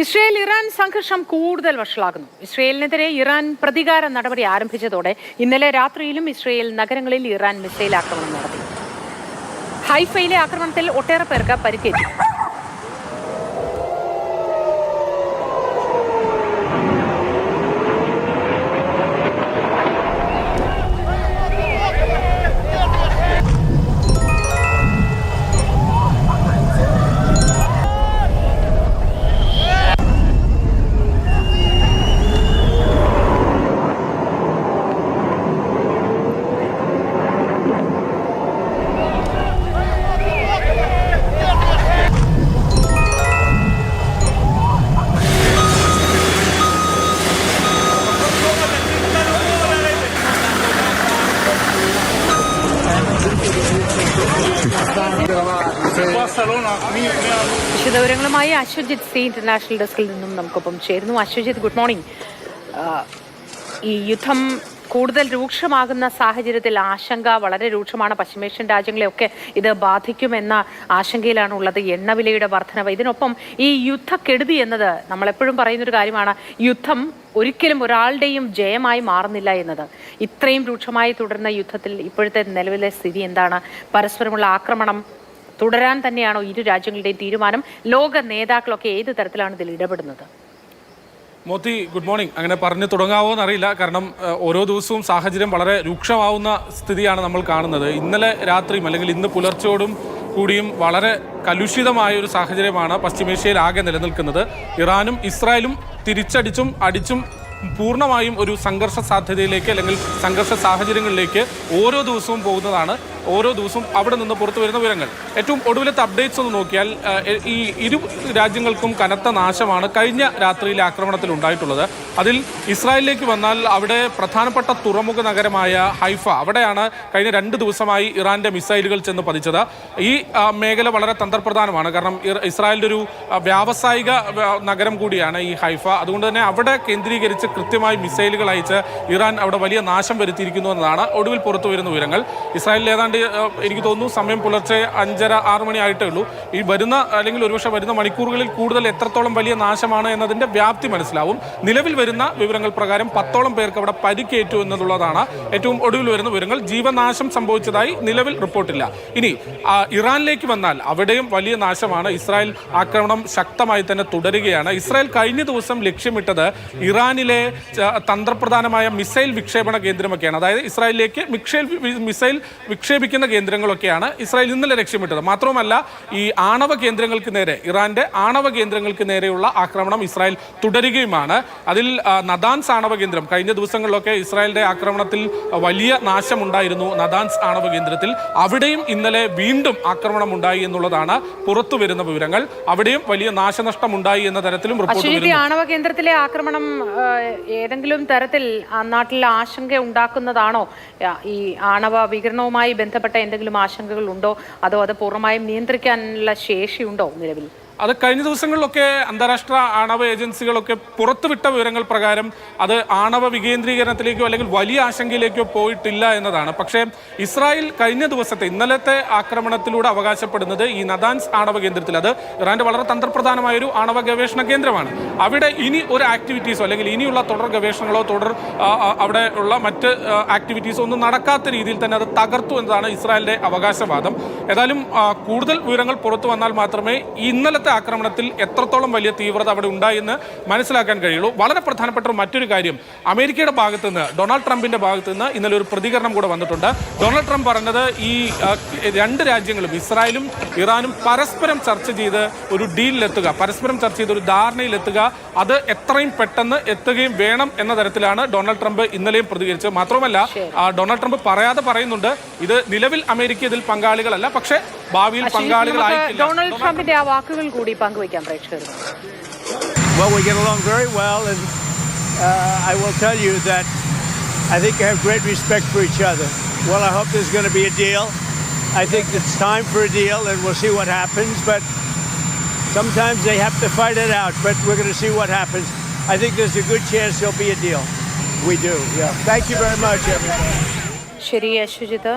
Israel Iran സംഘർഷം കൂടുതൽ വഷളാകുന്നു. ഇസ്രയേലിനെതിരെ Iran പ്രതികാര നടപടി ആരംഭിച്ചതോടെ ഇന്നലെ രാത്രിയിലും ഇസ്രയേൽ നഗരങ്ങളിൽ ഇറാൻ മിസൈൽ ആക്രമണം നടത്തി. ഹൈഫയിലെ ആക്രമണത്തിൽ ഒട്ടേറെ പേർക്ക് പരിക്കേറ്റു. വിശദവിവരങ്ങളുമായി അശ്വജിത് സി ഇന്റർനാഷണൽ ഡെസ്കിൽ നിന്നും നമുക്കൊപ്പം ചേരുന്നു. Aswajith, good morning. ഈ യുദ്ധം കൂടുതൽ രൂക്ഷമാകുന്ന സാഹചര്യത്തിൽ ആശങ്ക വളരെ രൂക്ഷമാണ്. പശ്ചിമേഷ്യൻ രാജ്യങ്ങളെയൊക്കെ ഇത് ബാധിക്കുമെന്ന ആശങ്കയിലാണ് ഉള്ളത്. എണ്ണവിലയുടെ വർധനവ്, ഇതിനൊപ്പം ഈ യുദ്ധക്കെടുതി എന്നത് നമ്മളെപ്പോഴും പറയുന്നൊരു കാര്യമാണ്. യുദ്ധം ഒരിക്കലും ഒരാളുടെയും ജയമായി മാറുന്നില്ല എന്നത്. ഇത്രയും രൂക്ഷമായി തുടരുന്ന യുദ്ധത്തിൽ ഇപ്പോഴത്തെ നിലവിലെ സ്ഥിതി എന്താണ്? പരസ്പരമുള്ള ആക്രമണം തുടരാൻ തന്നെയാണോ ഇരു രാജ്യങ്ങളുടെയും തീരുമാനം? ലോക നേതാക്കളൊക്കെ ഏത് തരത്തിലാണ് ഇതിൽ ഇടപെടുന്നത്? Moti, good morning. അങ്ങനെ പറഞ്ഞു തുടങ്ങാവോ എന്നറിയില്ല. കാരണം ഓരോ ദിവസവും സാഹചര്യം വളരെ രൂക്ഷമാവുന്ന സ്ഥിതിയാണ് നമ്മൾ കാണുന്നത്. ഇന്നലെ രാത്രിയും അല്ലെങ്കിൽ ഇന്ന് പുലർച്ചയോടും കൂടിയും വളരെ കലുഷിതമായ ഒരു സാഹചര്യമാണ് പശ്ചിമേഷ്യയിൽ ആകെ നിലനിൽക്കുന്നത്. ഇറാനും ഇസ്രായേലും തിരിച്ചടിച്ചും അടിച്ചും പൂർണ്ണമായും ഒരു സംഘർഷ സാധ്യതയിലേക്ക് അല്ലെങ്കിൽ സംഘർഷ സാഹചര്യങ്ങളിലേക്ക് ഓരോ ദിവസവും പോകുന്നതാണ്. ഓരോ ദിവസവും അവിടെ നിന്ന് പുറത്തു വരുന്ന വിവരങ്ങൾ. ഏറ്റവും ഒടുവിലത്തെ അപ്ഡേറ്റ്സ് ഒന്ന് നോക്കിയാൽ ഈ ഇരു രാജ്യങ്ങൾക്കും കനത്ത നാശമാണ് കഴിഞ്ഞ രാത്രിയിലെ ആക്രമണത്തിൽ ഉണ്ടായിട്ടുള്ളത്. അതിൽ ഇസ്രായേലിലേക്ക് വന്നാൽ അവിടെ പ്രധാനപ്പെട്ട തുറമുഖ നഗരമായ ഹൈഫ, അവിടെയാണ് കഴിഞ്ഞ 2 ദിവസമായി ഇറാന്റെ മിസൈലുകൾ ചെന്ന് പതിച്ചത്. ഈ മേഖല വളരെ തന്ത്രപ്രധാനമാണ്. കാരണം ഇസ്രായേലിൻ്റെ ഒരു വ്യാവസായിക നഗരം കൂടിയാണ് ഈ ഹൈഫ. അതുകൊണ്ട് തന്നെ അവിടെ കേന്ദ്രീകരിച്ച് കൃത്യമായി മിസൈലുകൾ അയച്ച് ഇറാൻ അവിടെ വലിയ നാശം വരുത്തിയിരിക്കുന്നു എന്നതാണ് ഒടുവിൽ പുറത്തു വരുന്ന വിവരങ്ങൾ. ഇസ്രായേലിൽ ഏതാണ്ട് എനിക്ക് തോന്നുന്നു സമയം പുലർച്ചെ 5:30-6 മണി ആയിട്ടേ ഉള്ളൂ. ഈ വരുന്ന അല്ലെങ്കിൽ ഒരുപക്ഷെ വരുന്ന മണിക്കൂറുകളിൽ കൂടുതൽ എത്രത്തോളം വലിയ നാശമാണ് എന്നതിൻ്റെ വ്യാപ്തി മനസ്സിലാവും. നിലവിൽ വരുന്ന വിവരങ്ങൾ പ്രകാരം 10ഓളം പേർക്ക് അവിടെ പരിക്കേറ്റു എന്നുള്ളതാണ് ഏറ്റവും ഒടുവിൽ വരുന്ന വിവരങ്ങൾ. ജീവനാശം സംഭവിച്ചതായി നിലവിൽ റിപ്പോർട്ടില്ല. ഇനി ഇറാനിലേക്ക് വന്നാൽ അവിടെയും വലിയ നാശമാണ്. ഇസ്രായേൽ ആക്രമണം ശക്തമായി തന്നെ തുടരുകയാണ്. ഇസ്രായേൽ കഴിഞ്ഞ ദിവസം ലക്ഷ്യമിട്ടത് ഇറാനിലെ തന്ത്രപ്രധാനമായ മിസൈൽ വിക്ഷേപണ കേന്ദ്രമൊക്കെയാണ്. അതായത് ഇസ്രായേലിലേക്ക് മിസൈൽ വിക്ഷേപിക്കുന്ന കേന്ദ്രങ്ങളൊക്കെയാണ് ഇസ്രായേൽ ഇന്നലെ ലക്ഷ്യമിട്ടത്. മാത്രവുമല്ല, ഈ ആണവ കേന്ദ്രങ്ങൾക്ക് നേരെ, ഇറാന്റെ ആണവ കേന്ദ്രങ്ങൾക്ക് നേരെയുള്ള ആക്രമണം ഇസ്രായേൽ തുടരുകയുമാണ്. അതിൽ നദാൻസ് ആണവ കേന്ദ്രം കഴിഞ്ഞ ദിവസങ്ങളിലൊക്കെ ഇസ്രായേലിന്റെ ആക്രമണത്തിൽ വലിയ നാശമുണ്ടായിരുന്നു. നദാൻസ് ആണവ കേന്ദ്രത്തിൽ അവിടെയും ഇന്നലെ വീണ്ടും ആക്രമണം ഉണ്ടായി എന്നുള്ളതാണ് പുറത്തു വരുന്ന വിവരങ്ങൾ. അവിടെയും വലിയ നാശനഷ്ടം ഉണ്ടായി എന്ന തരത്തിലും റിപ്പോർട്ട് വരുന്നു. ആണവ കേന്ദ്രത്തിലെ ആക്രമണം ഏതെങ്കിലും തരത്തിൽ നാട്ടിൽ ആശങ്ക ഉണ്ടാക്കുന്നതാണോ? ഈ ആണവ വികിരണവുമായി ബന്ധപ്പെട്ട എന്തെങ്കിലും ആശങ്കകൾ ഉണ്ടോ? അതോ അത് പൂർണ്ണമായും നിയന്ത്രിക്കാനുള്ള ശേഷിയുണ്ടോ നിലവിൽ? അത് കഴിഞ്ഞ ദിവസങ്ങളിലൊക്കെ അന്താരാഷ്ട്ര ആണവ ഏജൻസികളൊക്കെ പുറത്തുവിട്ട വിവരങ്ങൾ പ്രകാരം അത് ആണവ വികേന്ദ്രീകരണത്തിലേക്കോ അല്ലെങ്കിൽ വലിയ ആശങ്കയിലേക്കോ പോയിട്ടില്ല എന്നതാണ്. പക്ഷേ ഇസ്രായേൽ കഴിഞ്ഞ ദിവസത്തെ ഇന്നലത്തെ ആക്രമണത്തിലൂടെ അവകാശപ്പെടുന്നത് ഈ നദാൻസ് ആണവ കേന്ദ്രത്തിൽ, അത് ഇറാന്റെ വളരെ തന്ത്രപ്രധാനമായൊരു ആണവ ഗവേഷണ കേന്ദ്രമാണ്. അവിടെ ഇനി ഒരു ആക്ടിവിറ്റീസോ അല്ലെങ്കിൽ ഇനിയുള്ള തുടർ ഗവേഷണങ്ങളോ അവിടെ ഉള്ള മറ്റ് ആക്ടിവിറ്റീസോ ഒന്നും നടക്കാത്ത രീതിയിൽ തന്നെ അത് തകർത്തു എന്നതാണ് ഇസ്രായേലിന്റെ അവകാശവാദം. ഏതായാലും കൂടുതൽ വിവരങ്ങൾ പുറത്തു വന്നാൽ മാത്രമേ ഇന്നലത്തെ ആക്രമണത്തിൽ എത്രത്തോളം വലിയ തീവ്രത അവിടെ ഉണ്ടായെന്ന് മനസ്സിലാക്കാൻ കഴിയുള്ളൂ. വളരെ പ്രധാനപ്പെട്ട മറ്റൊരു കാര്യം, അമേരിക്കയുടെ ഭാഗത്ത് നിന്ന്, ഡൊണാൾഡ് ട്രംപിന്റെ ഭാഗത്ത് നിന്ന് ഇന്നലെ ഒരു പ്രതികരണം കൂടെ വന്നിട്ടുണ്ട്. ഡൊണാൾഡ് ട്രംപ് പറഞ്ഞത് ഈ 2 രാജ്യങ്ങളും ഇസ്രായേലും ഇറാനും പരസ്പരം ചർച്ച ചെയ്ത് ഒരു ഡീലിലെത്തുക, പരസ്പരം ചർച്ച ചെയ്ത് ഒരു ധാരണയിലെത്തുക, അത് എത്രയും പെട്ടെന്ന് എത്തുകയും വേണം എന്ന തരത്തിലാണ് ഡൊണാൾഡ് ട്രംപ് ഇന്നലെയും പ്രതികരിച്ചത്. മാത്രമല്ല, ഡൊണാൾഡ് ട്രംപ് പറയാതെ പറയുന്നുണ്ട്, ഇത് നിലവിൽ അമേരിക്ക ഇതിൽ പങ്കാളികളല്ല, പക്ഷേ ഭാവിയിൽ പങ്കാളികളായിരിക്കില്ല. ഡൊണാൾഡ് ട്രംപിന്റെ ആ വാക്കുകൾ കൂടി പങ്കുവയ്ക്കാൻ പ്രേക്ഷകർക്ക്. Well, we get along very well, and I will tell you that I think I have great respect for each other. Well, I hope there's going to be a deal. I think it's time for a deal, and we'll see what happens. But sometimes they have to fight it out, but we're going to see what happens. I think there's a good chance there'll be a deal. We do, yeah. Thank you very much, everybody. ശരി, അശ്വജിത്ത്.